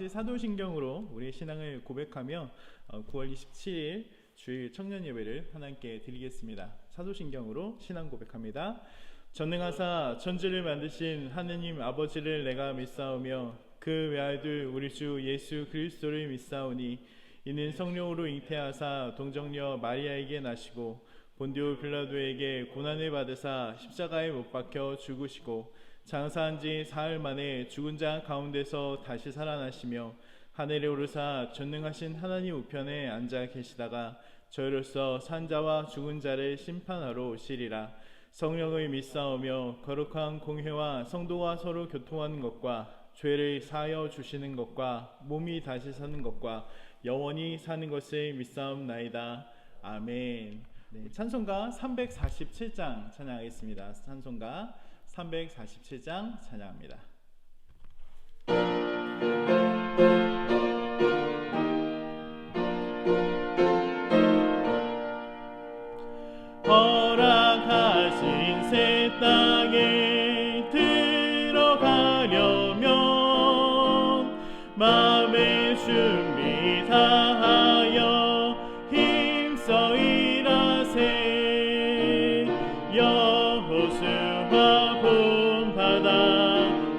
같이 사도신경으로 우리의 신앙을 고백하며 9월 27일 주일 청년 예배를 하나님께 드리겠습니다. 사도신경으로 신앙 고백합니다. 전능하사 천지를 만드신 하느님 아버지를 내가 믿사오며 그 외아들 우리 주 예수 그리스도를 믿사오니 이는 성령으로 잉태하사 동정녀 마리아에게 나시고 본디오 빌라도에게 고난을 받으사 십자가에 못 박혀 죽으시고 장사한 지 사흘 만에 죽은 자 가운데서 다시 살아나시며 하늘에 오르사 전능하신 하나님 우편에 앉아 계시다가 저희로서 산 자와 죽은 자를 심판하러 오시리라. 성령을 믿사오며 거룩한 공회와 성도와 서로 교통하는 것과 죄를 사하여 주시는 것과 몸이 다시 사는 것과 영원히 사는 것을 믿사옵나이다. 아멘. 네, 찬송가 347장 찬양하겠습니다. 찬송가 347장 찬양합니다. 허락하신 새 땅에 들어가려면 마음의 준비 다하여 힘써 일하세. 여호수아 본바다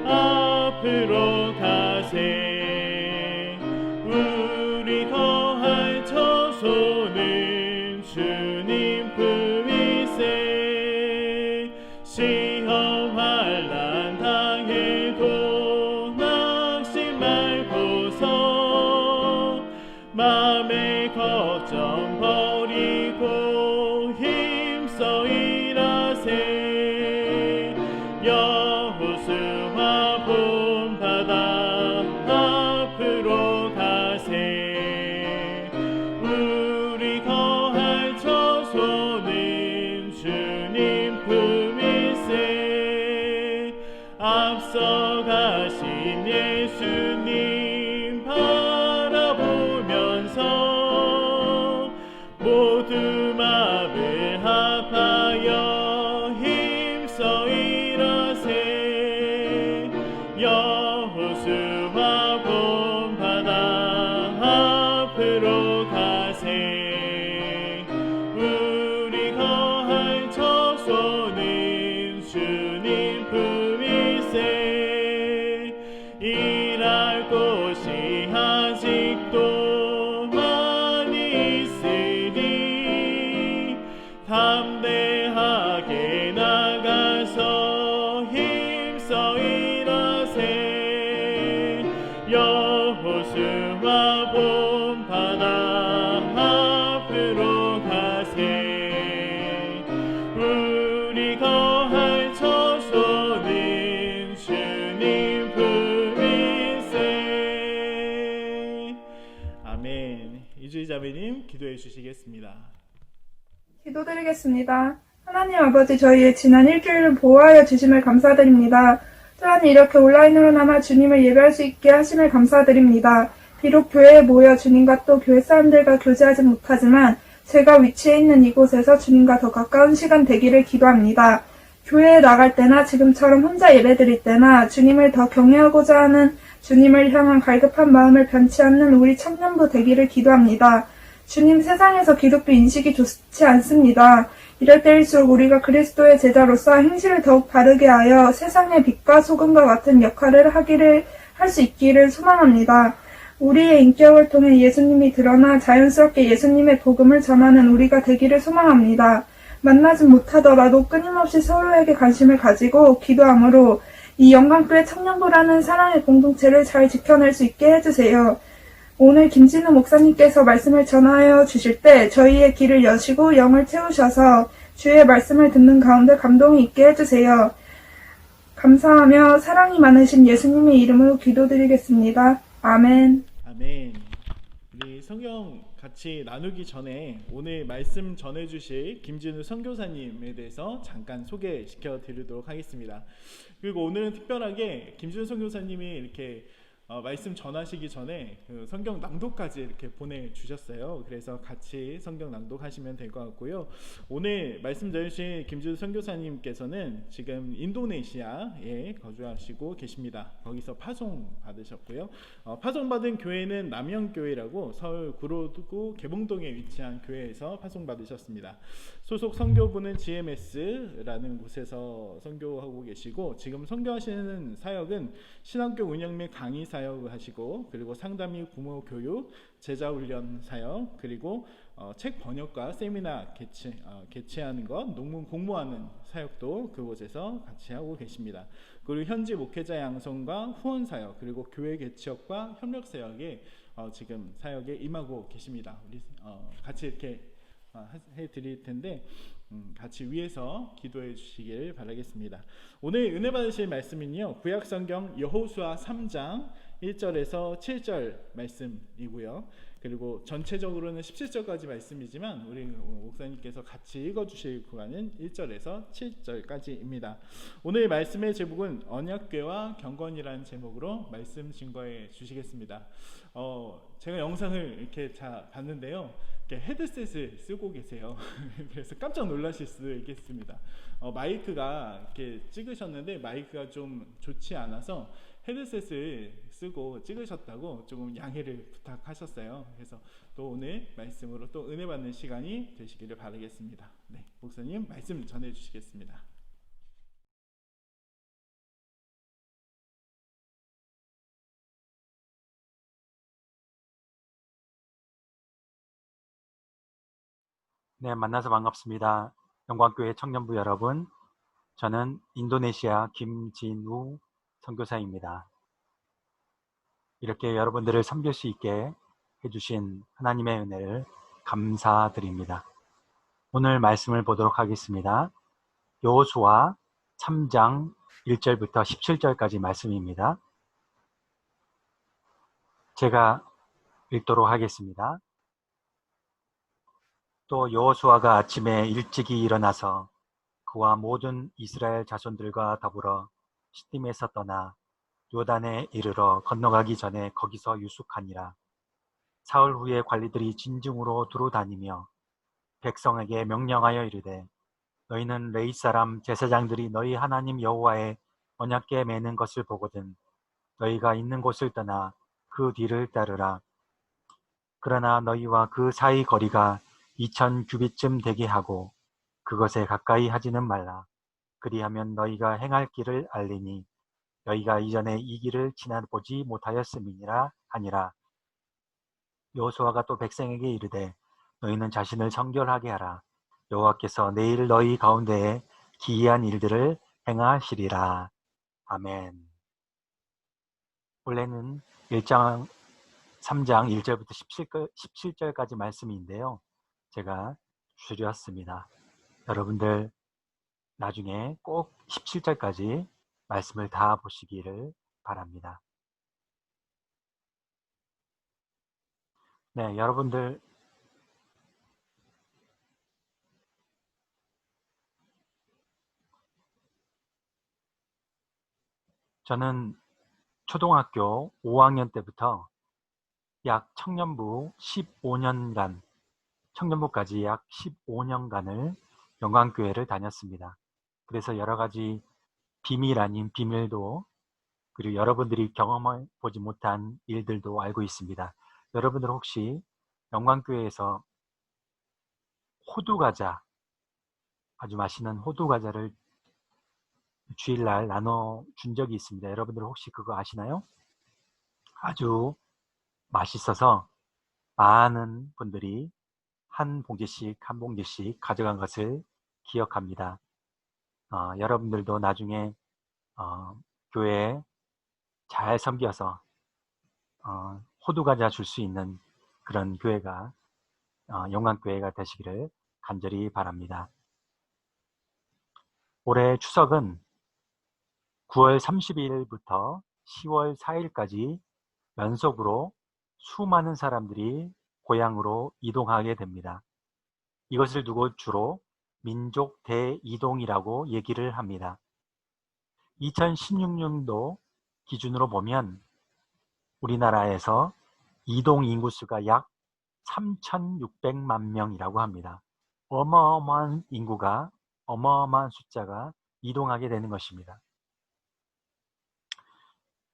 앞으로 가세. 우리 거할 처소는 주님 품이세. 시험 환난 당해도 낙심 말고서 마음의 걱정 버리고 힘써 일하세. 여호수아 본바다 앞으로 가세. 우리 거할 처소는 주님 품이세. 앞서 가신 예수님 바라보면서 모두 마음을 합하여 힘써 일하세. 여호수아 본바다 앞으로 가세. 우리 거할 처소는 주님 품이세. 일할 곳이 아직도 많이 있으니 담대하게 나가서 힘써 일하세. 여호수아 본바다 앞으로 가세. 우리 거할 처소는 주님 품이세. 아멘. 이주희 자매님 기도해 주시겠습니다. 기도드리겠습니다. 하나님 아버지, 저희의 지난 일주일을 보호하여 주심을 감사드립니다. 또한 이렇게 온라인으로나마 주님을 예배할 수 있게 하심을 감사드립니다. 비록 교회에 모여 주님과 또 교회 사람들과 교제하지 못하지만 제가 위치해 있는 이곳에서 주님과 더 가까운 시간 되기를 기도합니다. 교회에 나갈 때나 지금처럼 혼자 예배드릴 때나 주님을 더 경외하고자 하는 주님을 향한 갈급한 마음을 변치 않는 우리 청년부 되기를 기도합니다. 주님, 세상에서 기독교 인식이 좋지 않습니다. 이럴 때일수록 우리가 그리스도의 제자로서 행실을 더욱 바르게 하여 세상의 빛과 소금과 같은 역할을 할 수 있기를 소망합니다. 우리의 인격을 통해 예수님이 드러나 자연스럽게 예수님의 복음을 전하는 우리가 되기를 소망합니다. 만나지 못하더라도 끊임없이 서로에게 관심을 가지고 기도함으로 이 영광교회 청년부라는 사랑의 공동체를 잘 지켜낼 수 있게 해주세요. 오늘 김진우 목사님께서 말씀을 전하여 주실 때 저희의 귀를 여시고 영을 채우셔서 주의 말씀을 듣는 가운데 감동이 있게 해주세요. 감사하며 사랑이 많으신 예수님의 이름으로 기도드리겠습니다. 아멘. 아멘. 우리 성경 같이 나누기 전에 오늘 말씀 전해주실 김진우 선교사님에 대해서 잠깐 소개시켜 드리도록 하겠습니다. 그리고 오늘은 특별하게 김진우 선교사님이 이렇게 말씀 전하시기 전에 그 성경 낭독까지 이렇게 보내주셨어요. 그래서 같이 성경 낭독하시면 될 것 같고요. 오늘 말씀 전해주신 김지수 선교사님께서는 지금 인도네시아에 거주하시고 계십니다. 거기서 파송 받으셨고요. 파송 받은 교회는 남영교회라고 서울 구로구 개봉동에 위치한 교회에서 파송 받으셨습니다. 소속 선교부는 GMS라는 곳에서 선교하고 계시고, 지금 선교하시는 사역은 신학교 운영 및 강의 사역을 하시고, 그리고 상담 및 부모 교육, 제자 훈련 사역, 그리고 책 번역과 세미나 개최하는 것, 논문 공모하는 사역도 그곳에서 같이 하고 계십니다. 그리고 현지 목회자 양성과 후원 사역, 그리고 교회 개척과 협력 사역에 지금 사역에 임하고 계십니다. 우리 같이 이렇게 해드릴 텐데 같이 위에서 기도해 주시길 바라겠습니다. 오늘 은혜 받으실 말씀은요, 구약성경 여호수아 3장 1절에서 7절 말씀이고요. 그리고 전체적으로는 17절까지 말씀이지만 우리 목사님께서 같이 읽어주실 구간은 1절에서 7절까지입니다. 오늘 말씀의 제목은 언약궤와 경건이라는 제목으로 말씀 증거해 주시겠습니다. 제가 영상을 이렇게 봤는데요, 이렇게 헤드셋을 쓰고 계세요. 그래서 깜짝 놀라실 수도 있겠습니다. 마이크가 이렇게 찍으셨는데 마이크가 좀 좋지 않아서 헤드셋을 쓰고 찍으셨다고 조금 양해를 부탁하셨어요. 그래서 또 오늘 말씀으로 또 은혜 받는 시간이 되시기를 바라겠습니다. 네, 목사님 말씀 전해 주시겠습니다. 네, 만나서 반갑습니다. 영광교회 청년부 여러분, 저는 인도네시아 김진우 선교사입니다. 이렇게 여러분들을 섬길 수 있게 해주신 하나님의 은혜를 감사드립니다. 오늘 말씀을 보도록 하겠습니다. 여호수아 3장 1절부터 17절까지 말씀입니다. 제가 읽도록 하겠습니다. 또 여호수아가 아침에 일찍이 일어나서 그와 모든 이스라엘 자손들과 더불어 시딤에서 떠나 요단에 이르러 건너가기 전에 거기서 유숙하니라. 사흘 후에 관리들이 진중으로 두루 다니며 백성에게 명령하여 이르되, 너희는 레위 사람 제사장들이 너희 하나님 여호와의 언약궤 매는 것을 보거든 너희가 있는 곳을 떠나 그 뒤를 따르라. 그러나 너희와 그 사이 거리가 2000 규빗쯤 되게 하고 그것에 가까이 하지는 말라. 그리하면 너희가 행할 길을 알리니 너희가 이전에 이 길을 지나보지 못하였음이니라 하니라. 여호수아가 또 백성에게 이르되, 너희는 자신을 정결하게 하라. 여호와께서 내일 너희 가운데에 기이한 일들을 행하시리라. 아멘. 원래는 3장 1절부터 17절까지 말씀인데요, 제가 줄였습니다. 여러분들 나중에 꼭 17절까지 말씀을 다 보시기를 바랍니다. 네, 여러분들 저는 초등학교 5학년 때부터 약 청년부 15년간, 청년부까지 약 15년간을 영광교회를 다녔습니다. 그래서 여러 가지 비밀 아닌 비밀도, 그리고 여러분들이 경험해 보지 못한 일들도 알고 있습니다. 여러분들 혹시 영광교회에서 호두과자, 아주 맛있는 호두과자를 주일날 나눠준 적이 있습니다. 여러분들 혹시 그거 아시나요? 아주 맛있어서 많은 분들이 한 봉지씩 가져간 것을 기억합니다. 여러분들도 나중에 교회에 잘 섬겨서 호두과자 줄 수 있는 그런 교회가 영광교회가 되시기를 간절히 바랍니다. 올해 추석은 9월 30일부터 10월 4일까지 연속으로 수많은 사람들이 고향으로 이동하게 됩니다. 이것을 두고 주로 민족 대이동이라고 얘기를 합니다. 2016년도 기준으로 보면 우리나라에서 이동 인구수가 약 3,600만 명이라고 합니다. 어마어마한 인구가, 어마어마한 숫자가 이동하게 되는 것입니다.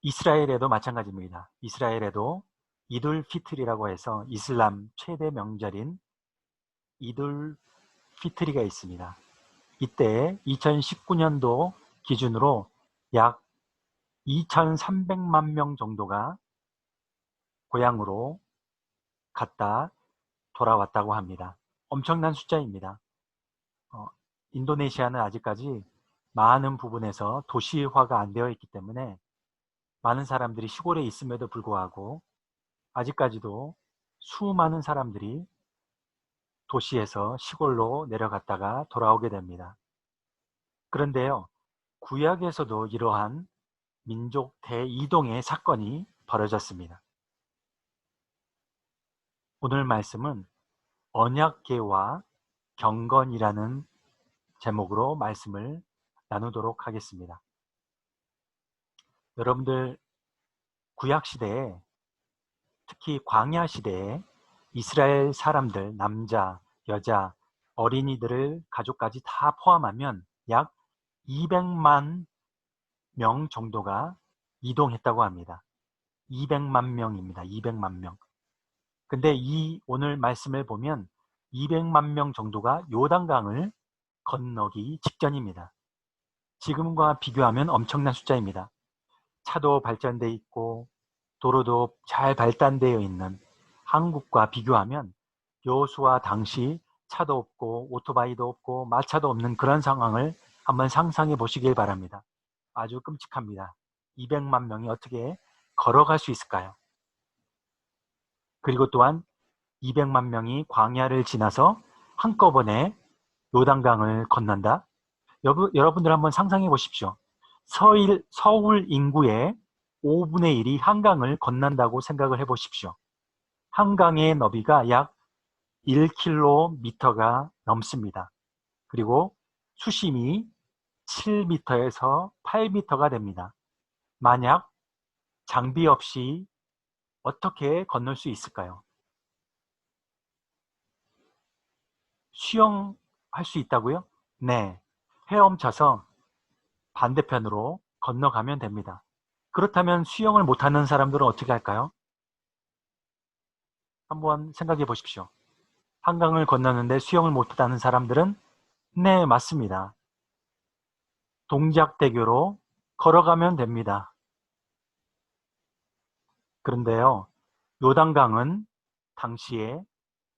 이스라엘에도 마찬가지입니다. 이스라엘에도 이둘 피트리라고 해서 이슬람 최대 명절인 이둘 피트리가 있습니다. 이때 2019년도 기준으로 약 2,300만 명 정도가 고향으로 갔다 돌아왔다고 합니다. 엄청난 숫자입니다. 인도네시아는 아직까지 많은 부분에서 도시화가 안 되어 있기 때문에 많은 사람들이 시골에 있음에도 불구하고 아직까지도 수많은 사람들이 도시에서 시골로 내려갔다가 돌아오게 됩니다. 그런데요, 구약에서도 이러한 민족 대이동의 사건이 벌어졌습니다. 오늘 말씀은 언약궤와 경건이라는 제목으로 말씀을 나누도록 하겠습니다. 여러분들 구약시대에, 특히 광야시대에 이스라엘 사람들, 남자, 여자, 어린이들을 가족까지 다 포함하면 약 200만 명 정도가 이동했다고 합니다. 200만 명입니다. 200만 명. 근데 이 오늘 말씀을 보면 200만 명 정도가 요단강을 건너기 직전입니다. 지금과 비교하면 엄청난 숫자입니다. 차도 발전돼 있고 도로도 잘 발달되어 있는 한국과 비교하면 여호수아 당시 차도 없고 오토바이도 없고 마차도 없는 그런 상황을 한번 상상해 보시길 바랍니다. 아주 끔찍합니다. 200만 명이 어떻게 걸어갈 수 있을까요? 그리고 또한 200만 명이 광야를 지나서 한꺼번에 요단강을 건넌다? 여러분들 한번 상상해 보십시오. 서울 인구의 5분의 1이 한강을 건넌다고 생각을 해 보십시오. 한강의 너비가 약 1km가 넘습니다. 그리고 수심이 7m에서 8m가 됩니다. 만약 장비 없이 어떻게 건널 수 있을까요? 수영할 수 있다고요? 네. 헤엄쳐서 반대편으로 건너가면 됩니다. 그렇다면 수영을 못하는 사람들은 어떻게 할까요? 한번 생각해 보십시오. 한강을 건너는데 수영을 못하는 사람들은 네, 맞습니다. 동작대교로 걸어가면 됩니다. 그런데요, 요단강은 당시에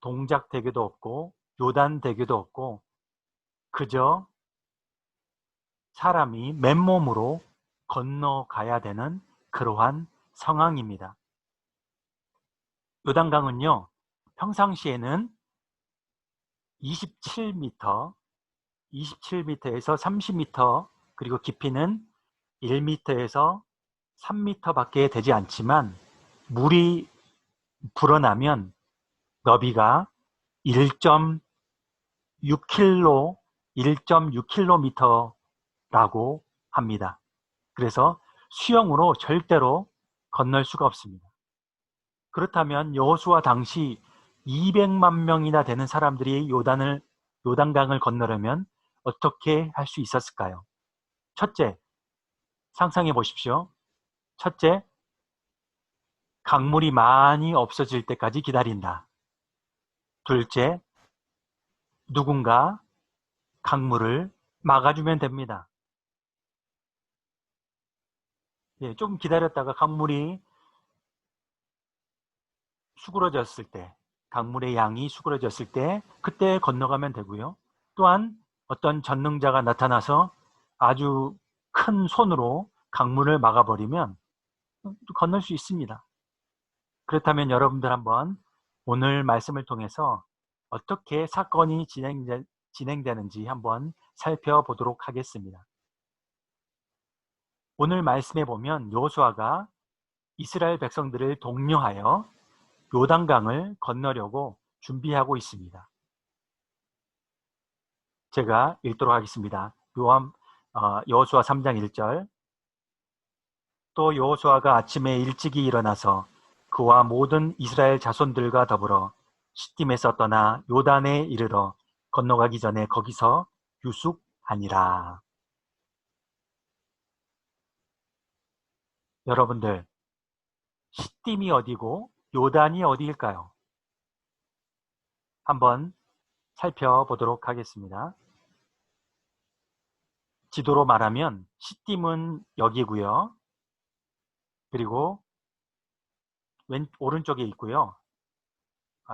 동작대교도 없고 요단대교도 없고 그저 사람이 맨몸으로 건너가야 되는 그러한 상황입니다. 요단강은요, 평상시에는 27m, 27m에서 30m, 그리고 깊이는 1m에서 3m밖에 되지 않지만 물이 불어나면 너비가 1.6km라고 합니다. 그래서 수영으로 절대로 건널 수가 없습니다. 그렇다면 여호수아 당시 200만 명이나 되는 사람들이 요단강을 건너려면 어떻게 할 수 있었을까요? 첫째, 상상해 보십시오. 첫째, 강물이 많이 없어질 때까지 기다린다. 둘째, 누군가 강물을 막아주면 됩니다. 좀 기다렸다가 강물이 수그러졌을 때, 강물의 양이 수그러졌을 때 그때 건너가면 되고요. 또한 어떤 전능자가 나타나서 아주 큰 손으로 강물을 막아버리면 건널 수 있습니다. 그렇다면 여러분들 한번 오늘 말씀을 통해서 어떻게 사건이 진행되는지 한번 살펴보도록 하겠습니다. 오늘 말씀에 보면 여호수아가 이스라엘 백성들을 독려하여 요단강을 건너려고 준비하고 있습니다. 제가 읽도록 하겠습니다. 여호수아 3장 1절. 또 여호수아가 아침에 일찍이 일어나서 그와 모든 이스라엘 자손들과 더불어 시딤에서 떠나 요단에 이르러 건너가기 전에 거기서 유숙하니라. 여러분들, 시딤이 어디고 요단이 어디일까요? 한번 살펴보도록 하겠습니다. 지도로 말하면 시딤은 여기고요. 그리고 오른쪽에 있고요.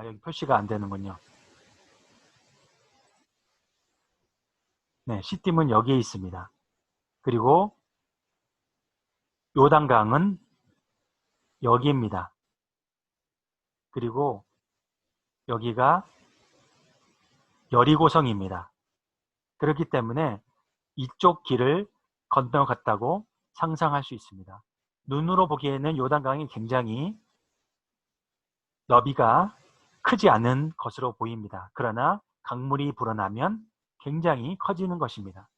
여기 표시가 안 되는군요. 네, 시딤은 여기에 있습니다. 그리고 요단강은 여기입니다. 그리고 여기가 여리고성입니다. 그렇기 때문에 이쪽 길을 건너갔다고 상상할 수 있습니다. 눈으로 보기에는 요단강이 굉장히 너비가 크지 않은 것으로 보입니다. 그러나 강물이 불어나면 굉장히 커지는 것입니다.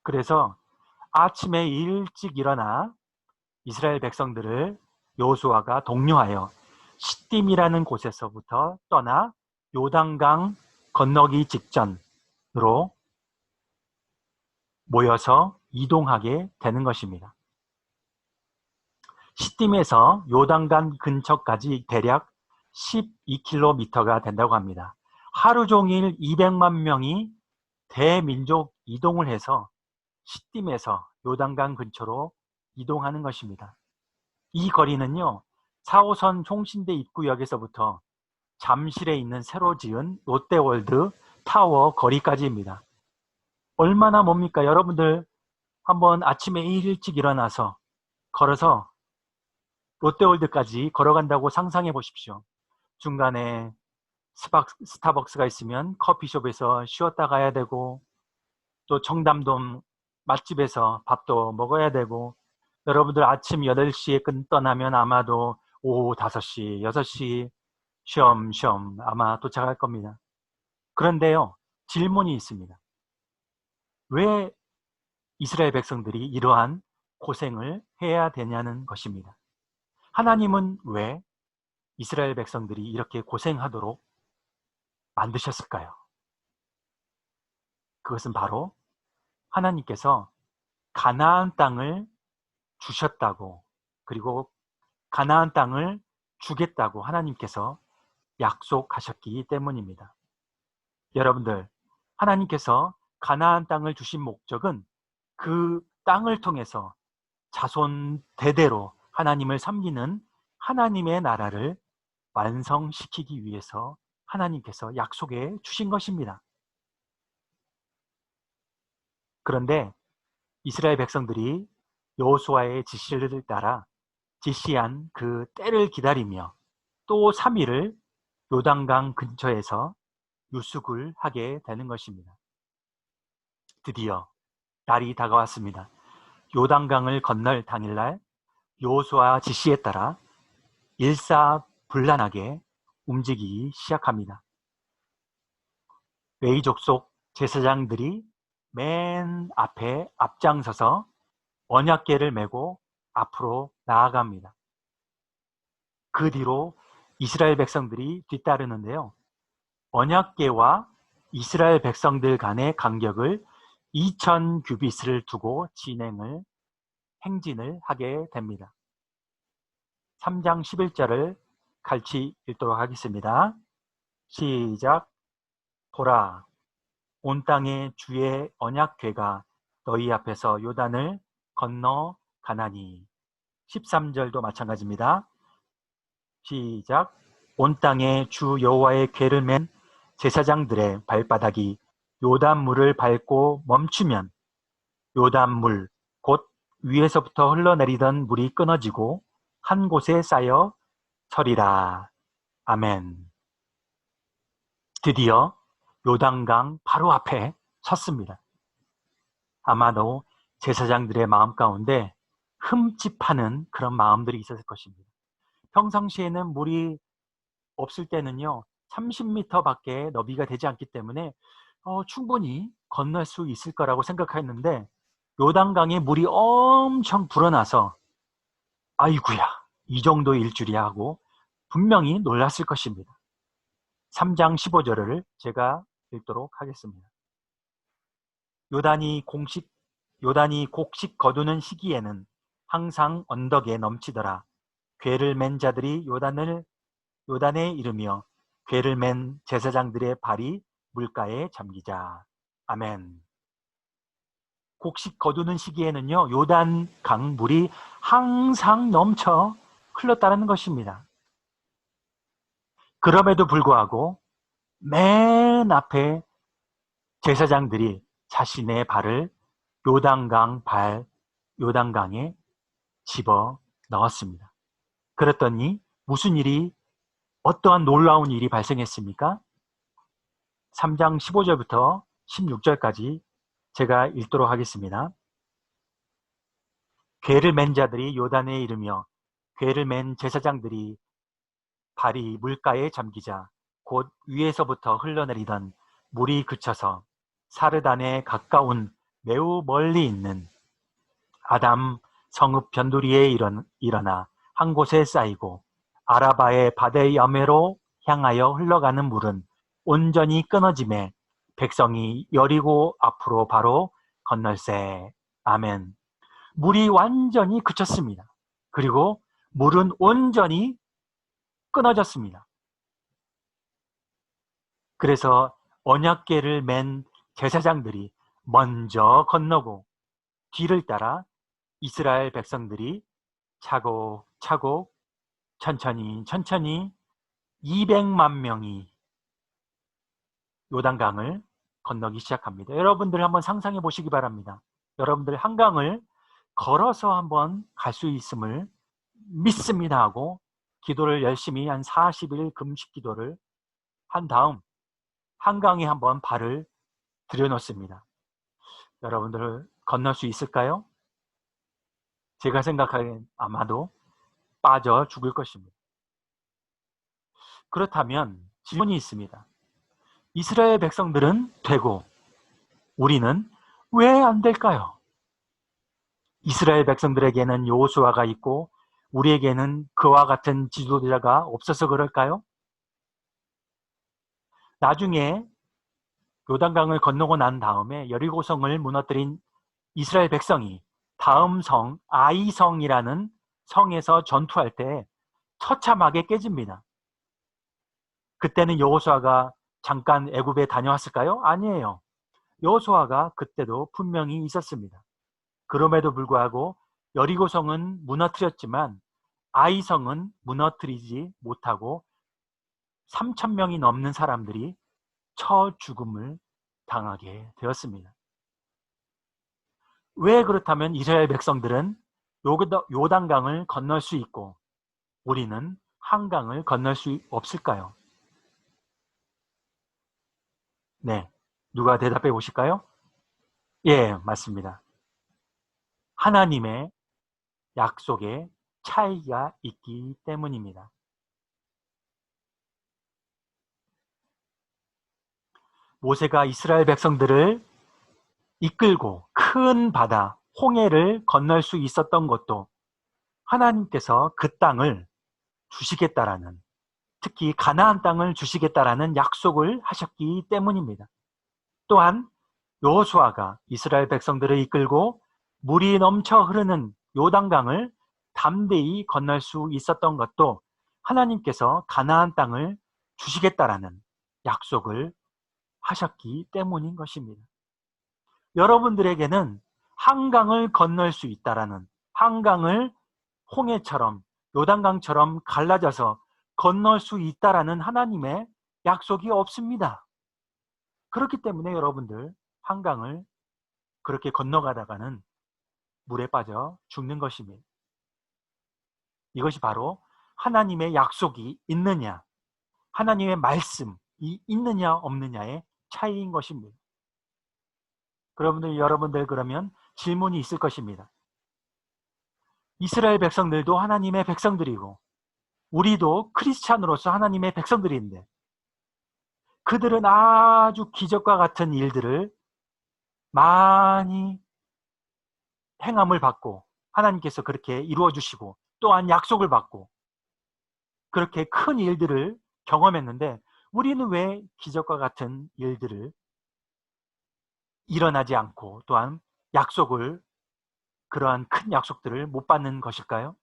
그래서 아침에 일찍 일어나 이스라엘 백성들을 여호수아가 독려하여 시딤이라는 곳에서부터 떠나 요단강 건너기 직전으로 모여서 이동하게 되는 것입니다. 시딤에서 요단강 근처까지 대략 12km가 된다고 합니다. 하루 종일 200만 명이 대민족 이동을 해서 시딤에서 요단강 근처로 이동하는 것입니다. 이 거리는요, 4호선 총신대 입구역에서부터 잠실에 있는 새로 지은 롯데월드 타워 거리까지입니다. 얼마나 멉니까? 여러분들 한번 아침에 일찍 일어나서 걸어서 롯데월드까지 걸어간다고 상상해 보십시오. 중간에 스타벅스가 있으면 커피숍에서 쉬었다 가야 되고, 또 청담동 맛집에서 밥도 먹어야 되고, 여러분들 아침 8시에 떠나면 아마도 오후 5시, 6시 쉬엄쉬엄 아마 도착할 겁니다. 그런데요, 질문이 있습니다. 왜 이스라엘 백성들이 이러한 고생을 해야 되냐는 것입니다. 하나님은 왜 이스라엘 백성들이 이렇게 고생하도록 만드셨을까요? 그것은 바로 하나님께서 가나안 땅을 주셨다고, 그리고 가나안 땅을 주겠다고 하나님께서 약속하셨기 때문입니다. 여러분들, 하나님께서 가나안 땅을 주신 목적은 그 땅을 통해서 자손 대대로 하나님을 섬기는 하나님의 나라를 완성시키기 위해서 하나님께서 약속해 주신 것입니다. 그런데 이스라엘 백성들이 여호수아의 지시를 따라 지시한 그 때를 기다리며 또 3일을 요단강 근처에서 유숙을 하게 되는 것입니다. 드디어 날이 다가왔습니다. 요단강을 건널 당일날 여호수아 지시에 따라 일사불란하게 움직이기 시작합니다. 레위 족속 제사장들이 맨 앞에 앞장서서 언약궤를 메고 앞으로 나아갑니다. 그 뒤로 이스라엘 백성들이 뒤따르는데요. 언약궤와 이스라엘 백성들 간의 간격을 2000 규빗을 두고 행진을 하게 됩니다. 3장 11절을 같이 읽도록 하겠습니다. 시작. 보라, 온 땅의 주의 언약궤가 너희 앞에서 요단을 건너 가나니. 13절도 마찬가지입니다. 시작. 온 땅에 주 여호와의 궤를 맨 제사장들의 발바닥이 요단물을 밟고 멈추면 요단물 곧 위에서부터 흘러내리던 물이 끊어지고 한 곳에 쌓여 서리라. 아멘. 드디어 요단강 바로 앞에 섰습니다. 아마도 제사장들의 마음 가운데 흠집하는 그런 마음들이 있었을 것입니다. 평상시에는 물이 없을 때는요, 30m밖에 너비가 되지 않기 때문에 충분히 건널 수 있을 거라고 생각했는데 요단강에 물이 엄청 불어나서 아이구야, 이 정도일 줄이야 하고 분명히 놀랐을 것입니다. 3장 15절을 제가 읽도록 하겠습니다. 요단이 곡식 거두는 시기에는 항상 언덕에 넘치더라. 궤를 맨 자들이 요단에 이르며 궤를 맨 제사장들의 발이 물가에 잠기자. 아멘. 곡식 거두는 시기에는요, 요단 강 물이 항상 넘쳐 흘렀다는 것입니다. 그럼에도 불구하고 맨 앞에 제사장들이 자신의 발을 요단강에 집어 넣었습니다. 그랬더니 어떠한 놀라운 일이 발생했습니까? 3장 15절부터 16절까지 제가 읽도록 하겠습니다. 궤를 맨 자들이 요단에 이르며 궤를 맨 제사장들이 발이 물가에 잠기자 곧 위에서부터 흘러내리던 물이 그쳐서 사르단에 가까운 매우 멀리 있는 아담 성읍 변두리에 일어나 한 곳에 쌓이고 아라바의 바다 여매로 향하여 흘러가는 물은 온전히 끊어짐에 백성이 여리고 앞으로 바로 건널세. 아멘. 물이 완전히 그쳤습니다. 그리고 물은 온전히 끊어졌습니다. 그래서 언약궤를 맨 제사장들이 먼저 건너고 뒤를 따라 이스라엘 백성들이 차곡차곡 천천히 200만 명이 요단강을 건너기 시작합니다. 여러분들 한번 상상해 보시기 바랍니다. 여러분들 한강을 걸어서 한번 갈 수 있음을 믿습니다 하고 기도를 열심히 한 40일 금식 기도를 한 다음 한강에 한번 발을 들여놓습니다. 여러분들 건널 수 있을까요? 제가 생각하기엔 아마도 빠져 죽을 것입니다. 그렇다면 질문이 있습니다. 이스라엘 백성들은 되고 우리는 왜 안 될까요? 이스라엘 백성들에게는 여호수아가 있고 우리에게는 그와 같은 지도자가 없어서 그럴까요? 나중에 요단강을 건너고 난 다음에 여리고성을 무너뜨린 이스라엘 백성이 다음 성 아이성이라는 성에서 전투할 때 처참하게 깨집니다. 그때는 여호수아가 잠깐 애굽에 다녀왔을까요? 아니에요. 여호수아가 그때도 분명히 있었습니다. 그럼에도 불구하고 여리고성은 무너뜨렸지만 아이성은 무너뜨리지 못하고 3,000명이 넘는 사람들이 처죽음을 당하게 되었습니다. 왜 그렇다면 이스라엘 백성들은 요단강을 건널 수 있고 우리는 한강을 건널 수 없을까요? 네, 누가 대답해 보실까요? 예, 맞습니다. 하나님의 약속에 차이가 있기 때문입니다. 모세가 이스라엘 백성들을 이끌고 큰 바다, 홍해를 건널 수 있었던 것도 하나님께서 그 땅을 주시겠다라는, 특히 가나안 땅을 주시겠다라는 약속을 하셨기 때문입니다. 또한 여호수아가 이스라엘 백성들을 이끌고 물이 넘쳐 흐르는 요단강을 담대히 건널 수 있었던 것도 하나님께서 가나안 땅을 주시겠다라는 약속을 하셨기 때문인 것입니다. 여러분들에게는 한강을 건널 수 있다라는, 한강을 홍해처럼 요단강처럼 갈라져서 건널 수 있다라는 하나님의 약속이 없습니다. 그렇기 때문에 여러분들 한강을 그렇게 건너가다가는 물에 빠져 죽는 것입니다. 이것이 바로 하나님의 약속이 있느냐, 하나님의 말씀이 있느냐 없느냐의 차이인 것입니다. 여러분들 그러면 질문이 있을 것입니다. 이스라엘 백성들도 하나님의 백성들이고 우리도 크리스찬으로서 하나님의 백성들인데 그들은 아주 기적과 같은 일들을 많이 행함을 받고 하나님께서 그렇게 이루어 주시고 또한 약속을 받고 그렇게 큰 일들을 경험했는데 우리는 왜 기적과 같은 일들을 일어나지 않고 또한 약속을 그러한 큰 약속들을 못 받는 것일까요?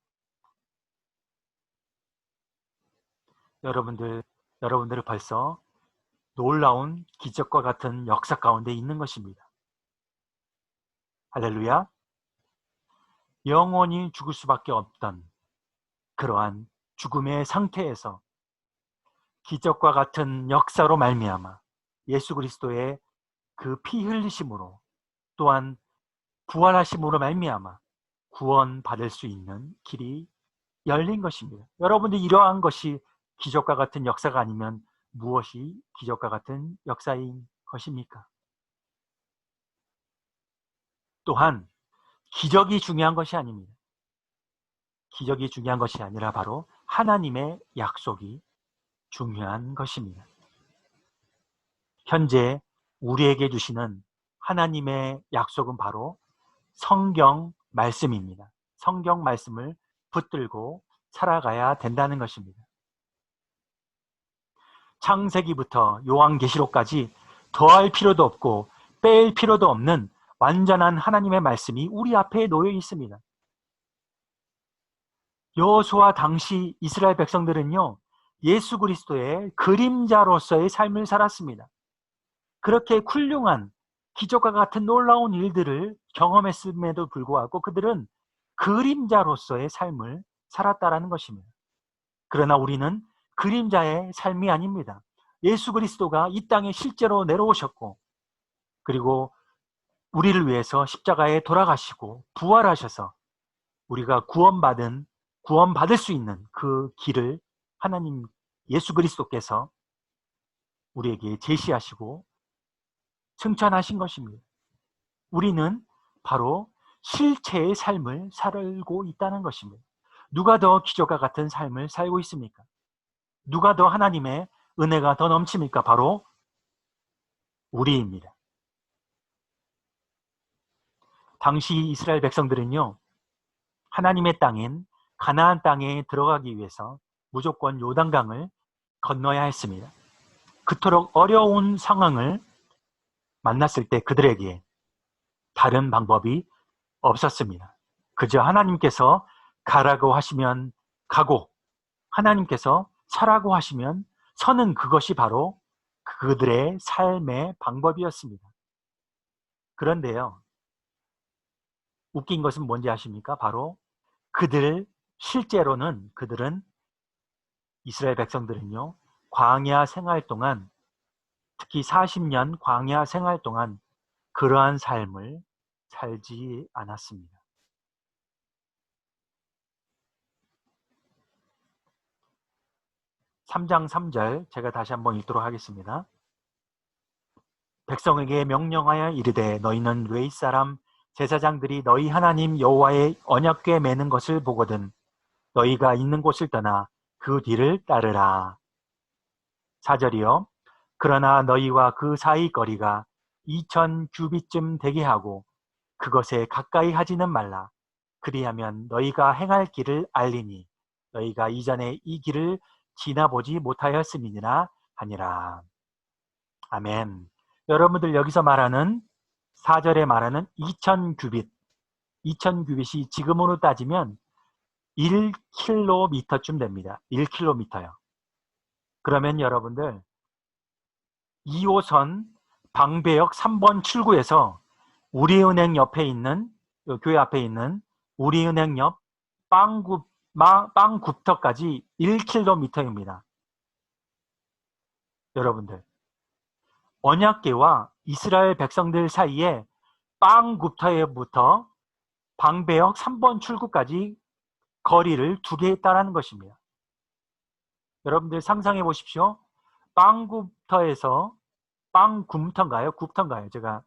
여러분들은 벌써 놀라운 기적과 같은 역사 가운데 있는 것입니다. 할렐루야. 영원히 죽을 수밖에 없던 그러한 죽음의 상태에서 기적과 같은 역사로 말미암아 예수 그리스도의 그 피 흘리심으로 또한 부활하심으로 말미암아 구원받을 수 있는 길이 열린 것입니다. 여러분들 이러한 것이 기적과 같은 역사가 아니면 무엇이 기적과 같은 역사인 것입니까? 또한 기적이 중요한 것이 아닙니다. 기적이 중요한 것이 아니라 바로 하나님의 약속이 중요한 것입니다. 현재 우리에게 주시는 하나님의 약속은 바로 성경 말씀입니다. 성경 말씀을 붙들고 살아가야 된다는 것입니다. 창세기부터 요한계시록까지 더할 필요도 없고 뺄 필요도 없는 완전한 하나님의 말씀이 우리 앞에 놓여 있습니다. 여호수아 당시 이스라엘 백성들은요, 예수 그리스도의 그림자로서의 삶을 살았습니다. 그렇게 훌륭한 기적과 같은 놀라운 일들을 경험했음에도 불구하고 그들은 그림자로서의 삶을 살았다라는 것입니다. 그러나 우리는 그림자의 삶이 아닙니다. 예수 그리스도가 이 땅에 실제로 내려오셨고 그리고 우리를 위해서 십자가에 돌아가시고 부활하셔서 우리가 구원받을 수 있는 그 길을 하나님 예수 그리스도께서 우리에게 제시하시고 승천하신 것입니다. 우리는 바로 실체의 삶을 살고 있다는 것입니다. 누가 더 기적과 같은 삶을 살고 있습니까? 누가 더 하나님의 은혜가 더 넘칩니까? 바로 우리입니다. 당시 이스라엘 백성들은요, 하나님의 땅인 가나안 땅에 들어가기 위해서 무조건 요단강을 건너야 했습니다. 그토록 어려운 상황을 만났을 때 그들에게 다른 방법이 없었습니다. 그저 하나님께서 가라고 하시면 가고 하나님께서 서라고 하시면 서는 그것이 바로 그들의 삶의 방법이었습니다. 그런데요, 웃긴 것은 뭔지 아십니까? 바로 실제로는 그들은 이스라엘 백성들은요, 광야 생활 동안 특히 40년 광야 생활 동안 그러한 삶을 살지 않았습니다. 3장 3절 제가 다시 한번 읽도록 하겠습니다. 백성에게 명령하여 이르되 너희는 웨이 사람 제사장들이 너희 하나님 여호와의 언약궤 매는 것을 보거든 너희가 있는 곳을 떠나 그 뒤를 따르라. 4절이요. 그러나 너희와 그 사이 거리가 2000 규빗쯤 되게 하고 그것에 가까이 하지는 말라. 그리하면 너희가 행할 길을 알리니 너희가 이전에 이 길을 지나보지 못하였음이니라 하니라. 아멘. 여러분들 여기서 말하는 4절에 말하는 2000 규빗 2000 규빗이 지금으로 따지면 1km쯤 됩니다. 1km요. 그러면 여러분들 2호선 방배역 3번 출구에서 우리은행 옆에 있는 교회 앞에 있는 우리은행 옆 빵굽터까지 1km입니다. 여러분들 언약궤와 이스라엘 백성들 사이에 빵굽터에부터 방배역 3번 출구까지 거리를 두게 했다는 것입니다. 여러분들 상상해 보십시오. 빵굽터에서 빵굼터인가요? 굽터인가요? 제가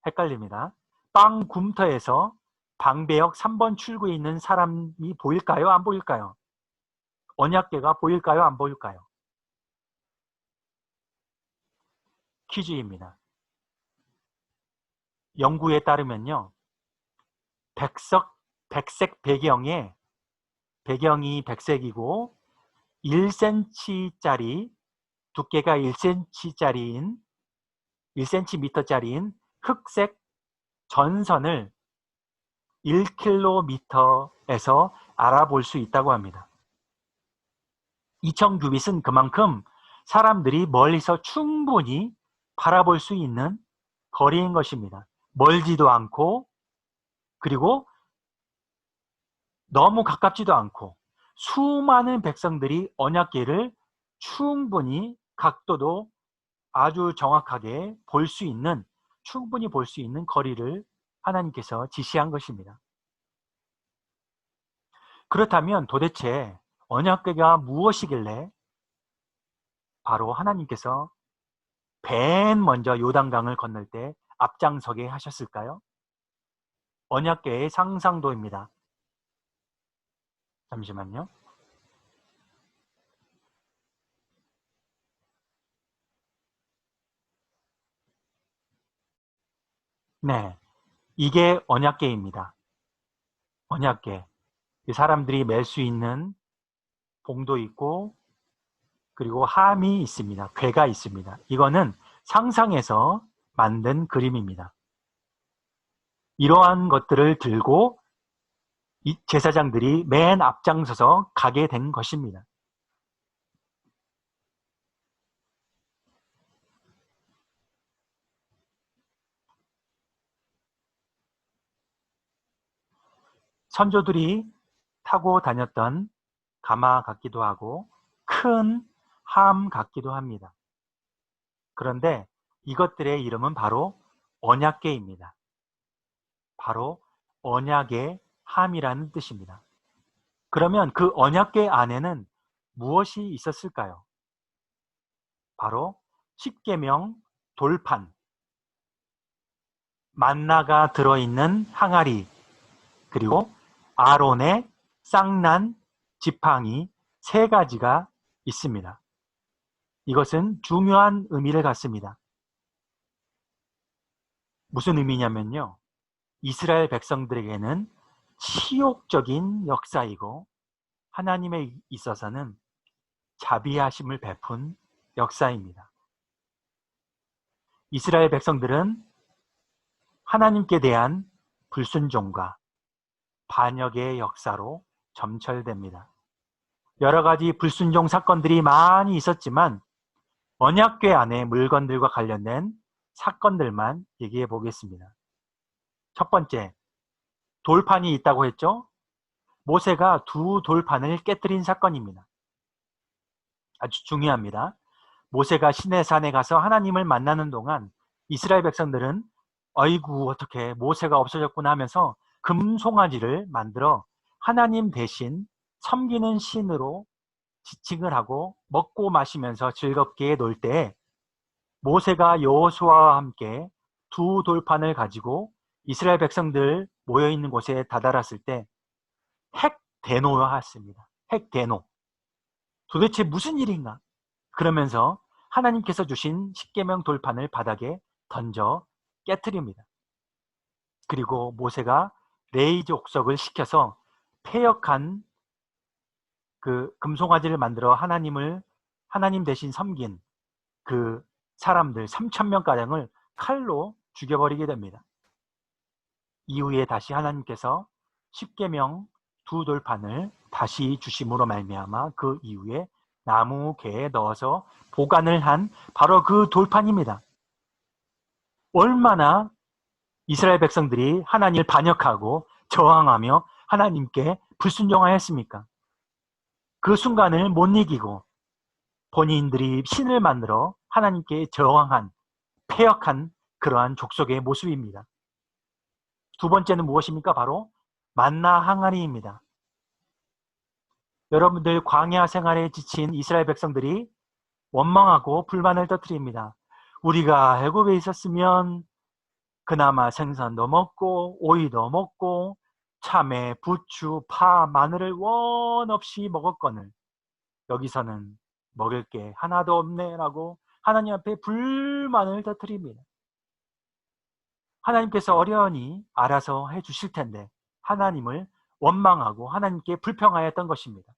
헷갈립니다. 빵굼터에서 방배역 3번 출구에 있는 사람이 보일까요? 안 보일까요? 언약궤가 보일까요? 안 보일까요? 퀴즈입니다. 연구에 따르면요, 백색 배경이 백색이고 1cm짜리, 두께가 1cm짜리인 흑색 전선을 1km에서 알아볼 수 있다고 합니다. 2000규빗은 그만큼 사람들이 멀리서 충분히 바라볼 수 있는 거리인 것입니다. 멀지도 않고, 그리고 너무 가깝지도 않고, 수많은 백성들이 언약궤를 충분히 각도도 아주 정확하게 충분히 볼 수 있는 거리를 하나님께서 지시한 것입니다. 그렇다면 도대체 언약궤가 무엇이길래 바로 하나님께서 맨 먼저 요단강을 건널 때 앞장서게 하셨을까요? 언약궤의 상상도입니다. 잠시만요. 네, 이게 언약궤입니다. 언약궤. 사람들이 맬 수 있는 봉도 있고, 그리고 함이 있습니다. 궤가 있습니다. 이거는 상상해서 만든 그림입니다. 이러한 것들을 들고 이 제사장들이 맨 앞장서서 가게 된 것입니다. 선조들이 타고 다녔던 가마 같기도 하고 큰 함 같기도 합니다. 그런데 이것들의 이름은 바로 언약궤입니다. 바로 언약의 함이라는 뜻입니다. 그러면 그 언약궤 안에는 무엇이 있었을까요? 바로 십계명 돌판, 만나가 들어있는 항아리, 그리고 아론의 쌍난 지팡이 3가지가 있습니다. 이것은 중요한 의미를 갖습니다. 무슨 의미냐면요, 이스라엘 백성들에게는 치욕적인 역사이고 하나님에 있어서는 자비하심을 베푼 역사입니다. 이스라엘 백성들은 하나님께 대한 불순종과 반역의 역사로 점철됩니다. 여러 가지 불순종 사건들이 많이 있었지만 언약궤 안에 물건들과 관련된 사건들만 얘기해 보겠습니다. 첫 번째, 돌판이 있다고 했죠? 모세가 2 돌판을 깨뜨린 사건입니다. 아주 중요합니다. 모세가 시내산에 가서 하나님을 만나는 동안 이스라엘 백성들은 아이고 어떻게 모세가 없어졌구나 하면서 금송아지를 만들어 하나님 대신 섬기는 신으로 지칭을 하고 먹고 마시면서 즐겁게 놀 때 모세가 여호수아와 함께 2 돌판을 가지고 이스라엘 백성들 모여있는 곳에 다다랐을 때 핵대노였습니다. 핵대노. 도대체 무슨 일인가? 그러면서 하나님께서 주신 십계명 돌판을 바닥에 던져 깨트립니다. 그리고 모세가 레위 족속을 시켜서 패역한 그 금송아지를 만들어 하나님 대신 섬긴 그 사람들 3,000명가량을 칼로 죽여버리게 됩니다. 이후에 다시 하나님께서 십계명 2 돌판을 다시 주심으로 말미암아 그 이후에 나무개에 넣어서 보관을 한 바로 그 돌판입니다. 얼마나 이스라엘 백성들이 하나님을 반역하고 저항하며 하나님께 불순종하였습니까? 그 순간을 못 이기고 본인들이 신을 만들어 하나님께 저항한, 패역한 그러한 족속의 모습입니다. 2 번째는 무엇입니까? 바로 만나 항아리입니다. 여러분들 광야 생활에 지친 이스라엘 백성들이 원망하고 불만을 터뜨립니다. 우리가 애굽에 있었으면 그나마 생선도 먹고 오이도 먹고 참외, 부추, 파, 마늘을 원 없이 먹었거늘 여기서는 먹을 게 하나도 없네 라고 하나님 앞에 불만을 터뜨립니다. 하나님께서 어련히 알아서 해주실 텐데 하나님을 원망하고 하나님께 불평하였던 것입니다.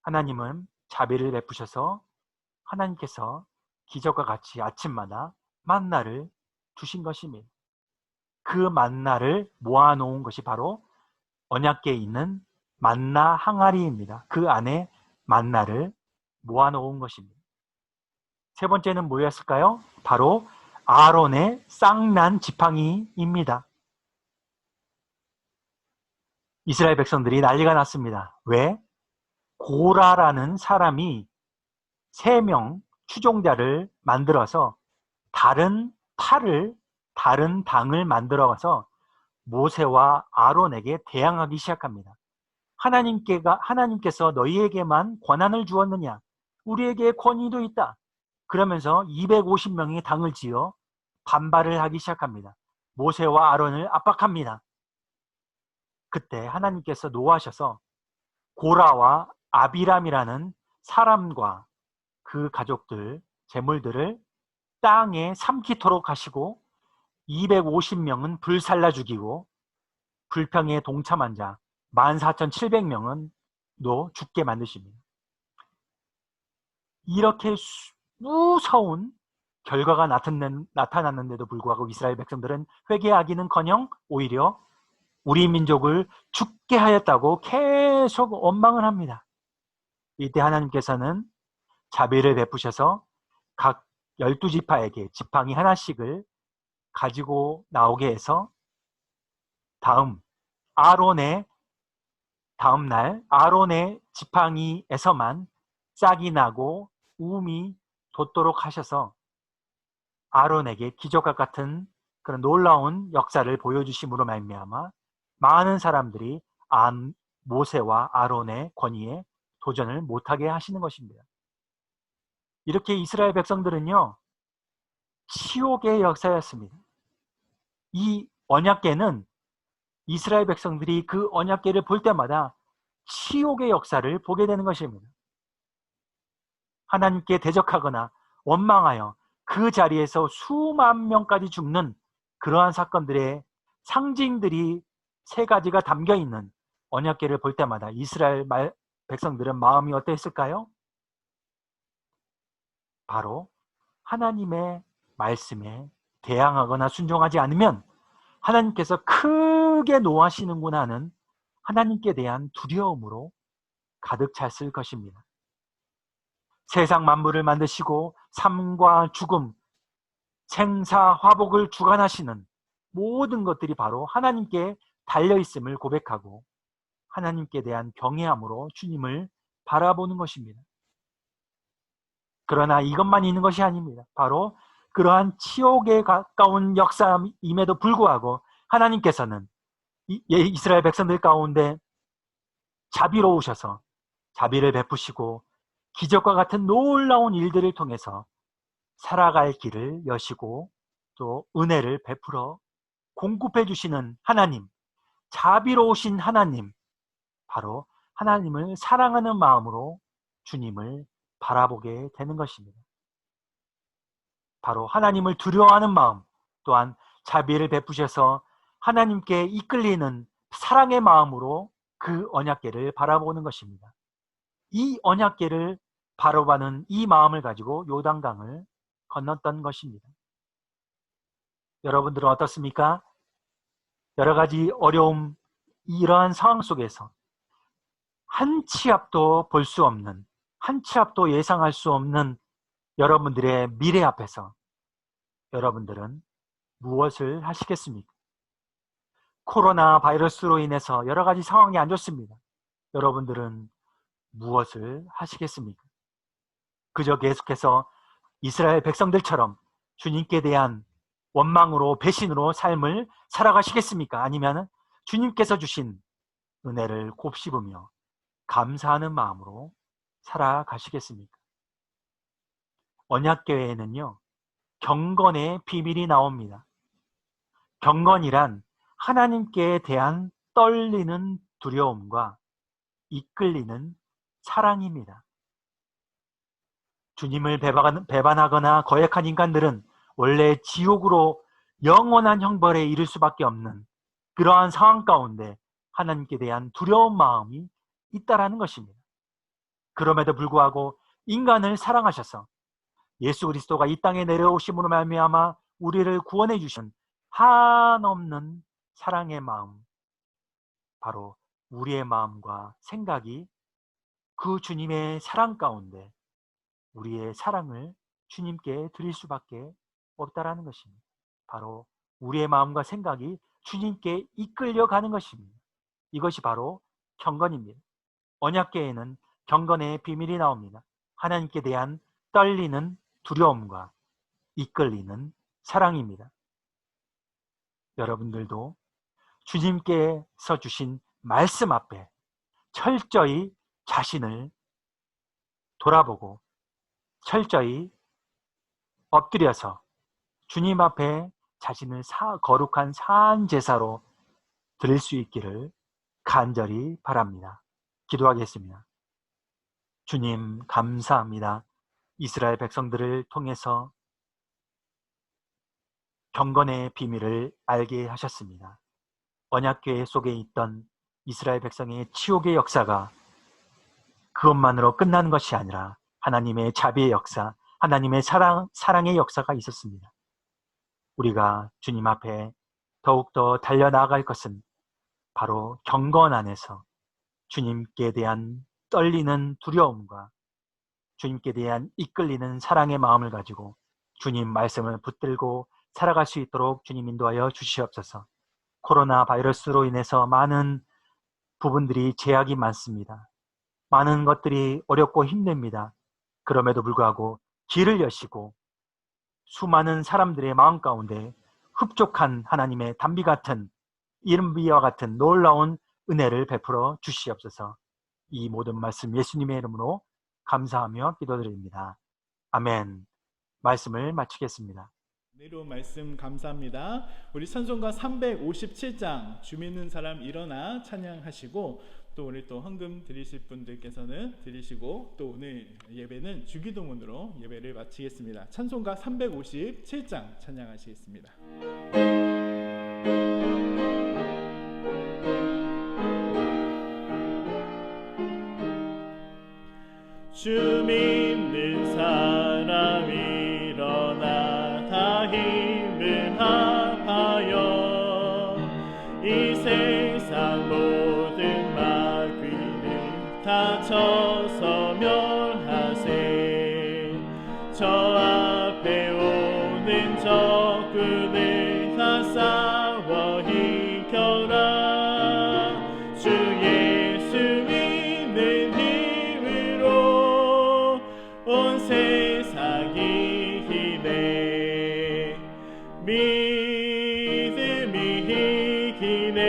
하나님은 자비를 베푸셔서 하나님께서 기적과 같이 아침마다 만나를 주신 것입니다. 그 만나를 모아놓은 것이 바로 언약궤에 있는 만나 항아리입니다. 그 안에 만나를 모아놓은 것입니다. 세 번째는 뭐였을까요? 바로 아론의 쌍난 지팡이입니다. 이스라엘 백성들이 난리가 났습니다. 왜? 고라라는 사람이 3명 추종자를 만들어서 다른 당을 만들어서 모세와 아론에게 대항하기 시작합니다. 하나님께서 너희에게만 권한을 주었느냐? 우리에게 권위도 있다. 그러면서 250명의 당을 지어 반발을 하기 시작합니다. 모세와 아론을 압박합니다. 그때 하나님께서 노하셔서 고라와 아비람이라는 사람과 그 가족들, 재물들을 땅에 삼키도록 하시고 250명은 불살라 죽이고 불평에 동참한 자 14,700명은 또 죽게 만드십니다. 이렇게 무서운 결과가 나타났는데도 불구하고 이스라엘 백성들은 회개하기는커녕 오히려 우리 민족을 죽게 하였다고 계속 원망을 합니다. 이때 하나님께서는 자비를 베푸셔서 각 12지파에게 지팡이 하나씩을 가지고 나오게 해서 다음날 아론의 지팡이에서만 짝이 나고 우음이 돋도록 하셔서 아론에게 기적과 같은 그런 놀라운 역사를 보여주심으로 말미암아 많은 사람들이 모세와 아론의 권위에 도전을 못하게 하시는 것입니다. 이렇게 이스라엘 백성들은요, 치욕의 역사였습니다. 이 언약궤는 이스라엘 백성들이 그 언약궤를 볼 때마다 치욕의 역사를 보게 되는 것입니다. 하나님께 대적하거나 원망하여 그 자리에서 수만 명까지 죽는 그러한 사건들의 상징들이 3가지가 담겨있는 언약궤를 볼 때마다 이스라엘 백성들은 마음이 어땠을까요? 바로 하나님의 말씀에 대항하거나 순종하지 않으면 하나님께서 크게 노하시는구나 하는 하나님께 대한 두려움으로 가득 찼을 것입니다. 세상 만물을 만드시고 삶과 죽음, 생사, 화복을 주관하시는 모든 것들이 바로 하나님께 달려있음을 고백하고 하나님께 대한 경외함으로 주님을 바라보는 것입니다. 그러나 이것만 있는 것이 아닙니다. 바로 그러한 치욕에 가까운 역사임에도 불구하고 하나님께서는 이스라엘 백성들 가운데 자비로우셔서 자비를 베푸시고 기적과 같은 놀라운 일들을 통해서 살아갈 길을 여시고 또 은혜를 베풀어 공급해 주시는 하나님, 자비로우신 하나님, 바로 하나님을 사랑하는 마음으로 주님을 바라보게 되는 것입니다. 바로 하나님을 두려워하는 마음, 또한 자비를 베푸셔서 하나님께 이끌리는 사랑의 마음으로 그 언약궤를 바라보는 것입니다. 이 언약궤를 바라보는 이 마음을 가지고 요단강을 건넜던 것입니다. 여러분들은 어떻습니까? 여러 가지 어려움, 이러한 상황 속에서 한 치 앞도 볼 수 없는, 한 치 앞도 예상할 수 없는 여러분들의 미래 앞에서 여러분들은 무엇을 하시겠습니까? 코로나 바이러스로 인해서 여러 가지 상황이 안 좋습니다. 여러분들은 무엇을 하시겠습니까? 그저 계속해서 이스라엘 백성들처럼 주님께 대한 원망으로 배신으로 삶을 살아가시겠습니까? 아니면 주님께서 주신 은혜를 곱씹으며 감사하는 마음으로 살아가시겠습니까? 언약궤에는요, 경건의 비밀이 나옵니다. 경건이란 하나님께 대한 떨리는 두려움과 이끌리는 사랑입니다. 주님을 배반하거나 거역한 인간들은 원래 지옥으로 영원한 형벌에 이를 수밖에 없는 그러한 상황 가운데 하나님께 대한 두려운 마음이 있다라는 것입니다. 그럼에도 불구하고 인간을 사랑하셔서 예수 그리스도가 이 땅에 내려오심으로 말미암아 우리를 구원해 주신 한없는 사랑의 마음, 바로 우리의 마음과 생각이 그 주님의 사랑 가운데 우리의 사랑을 주님께 드릴 수밖에 없다라는 것입니다. 바로 우리의 마음과 생각이 주님께 이끌려가는 것입니다. 이것이 바로 경건입니다. 언약궤에는 경건의 비밀이 나옵니다. 하나님께 대한 떨리는 두려움과 이끌리는 사랑입니다. 여러분들도 주님께서 주신 말씀 앞에 철저히 자신을 돌아보고 철저히 엎드려서 주님 앞에 자신을 거룩한 사한 제사로 드릴 수 있기를 간절히 바랍니다. 기도하겠습니다. 주님, 감사합니다. 이스라엘 백성들을 통해서 경건의 비밀을 알게 하셨습니다. 언약궤 속에 있던 이스라엘 백성의 치욕의 역사가 그것만으로 끝나는 것이 아니라 하나님의 자비의 역사, 하나님의 사랑의 역사가 있었습니다. 우리가 주님 앞에 더욱더 달려나갈 것은 바로 경건 안에서 주님께 대한 떨리는 두려움과 주님께 대한 이끌리는 사랑의 마음을 가지고 주님 말씀을 붙들고 살아갈 수 있도록 주님 인도하여 주시옵소서. 코로나 바이러스로 인해서 많은 부분들이 제약이 많습니다. 많은 것들이 어렵고 힘듭니다. 그럼에도 불구하고 길을 여시고 수많은 사람들의 마음 가운데 흡족한 하나님의 단비 같은 이른비와 같은 놀라운 은혜를 베풀어 주시옵소서. 이 모든 말씀 예수님의 이름으로 감사하며 기도드립니다. 아멘. 말씀을 마치겠습니다. 은혜로운 말씀 감사합니다. 우리 찬송가 357장 주 믿는 사람 일어나 찬양하시고 또 우리 또 헌금 드리실 분들께서는 드리시고 또 오늘 예배는 주기도문으로 예배를 마치겠습니다. 찬송가 357장 찬양하시겠습니다. 주 믿는 사람 일어나 다 힘을 합하여 이 세상 모든 마귀를 다 쳐서 멸하세. 저 앞에 오는 적군을 다 싸워 이겨라. 주 예수 믿는 힘으로 온 세상이 기네. 믿음이 이기네.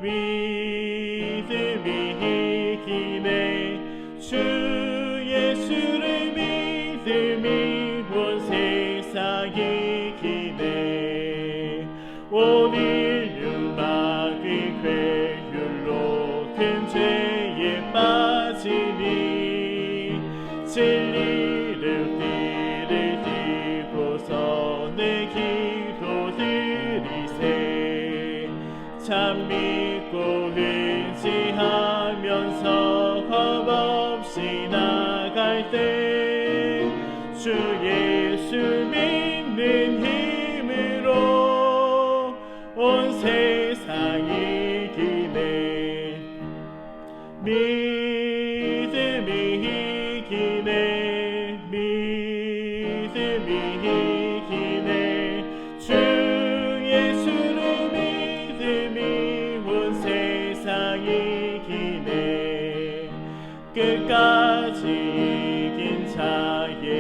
믿음이 이기네. 주 예수를 믿음이 온 세상이 기네. 온 인류 마귀 괴율로 큰 죄에 빠지니 진리를 띠를 띠고서 내 기도 드리세. 참 믿고 의지하면서 겁없이 나갈 때 주 예수 믿는 힘으로 온 세상이 기네. 믿음이 이기네. 믿음이 이기네. 주 예수를 믿음이 온 세상이 기네. 끝까지 이긴 자에게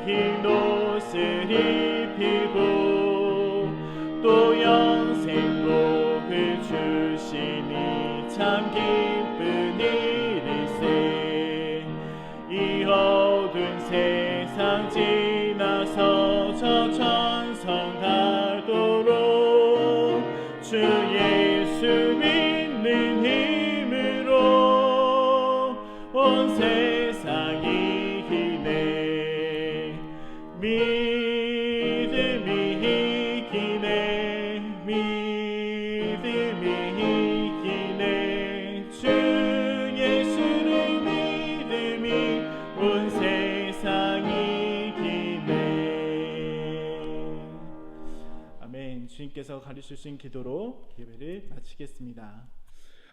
흰 옷을 입히고 또 영생 복을 주시니 참 기쁜 일일세. 이 어두운 세상 지나서 저 천성 가도록 주 예수 믿는 힘으로 온 세상이 기네. 위해서 가르칠 수 있는 기도로 예배를 마치겠습니다.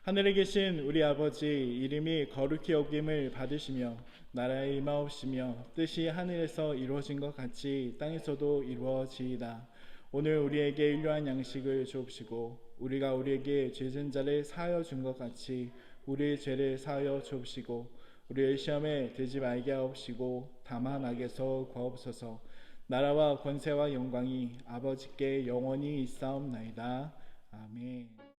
하늘에 계신 우리 아버지, 이름이 거룩히 여김을 받으시며 나라의 임하옵시며 뜻이 하늘에서 이루어진 것 같이 땅에서도 이루어지이다. 오늘 우리에게 일용할 양식을 주옵시고 우리가 우리에게 죄진 자를 사하여 준 것 같이 우리의 죄를 사하여 주옵시고 우리의 시험에 들지 말게 하옵시고 다만 악에서 구하옵소서. 나라와 권세와 영광이 아버지께 영원히 있사옵나이다. 아멘.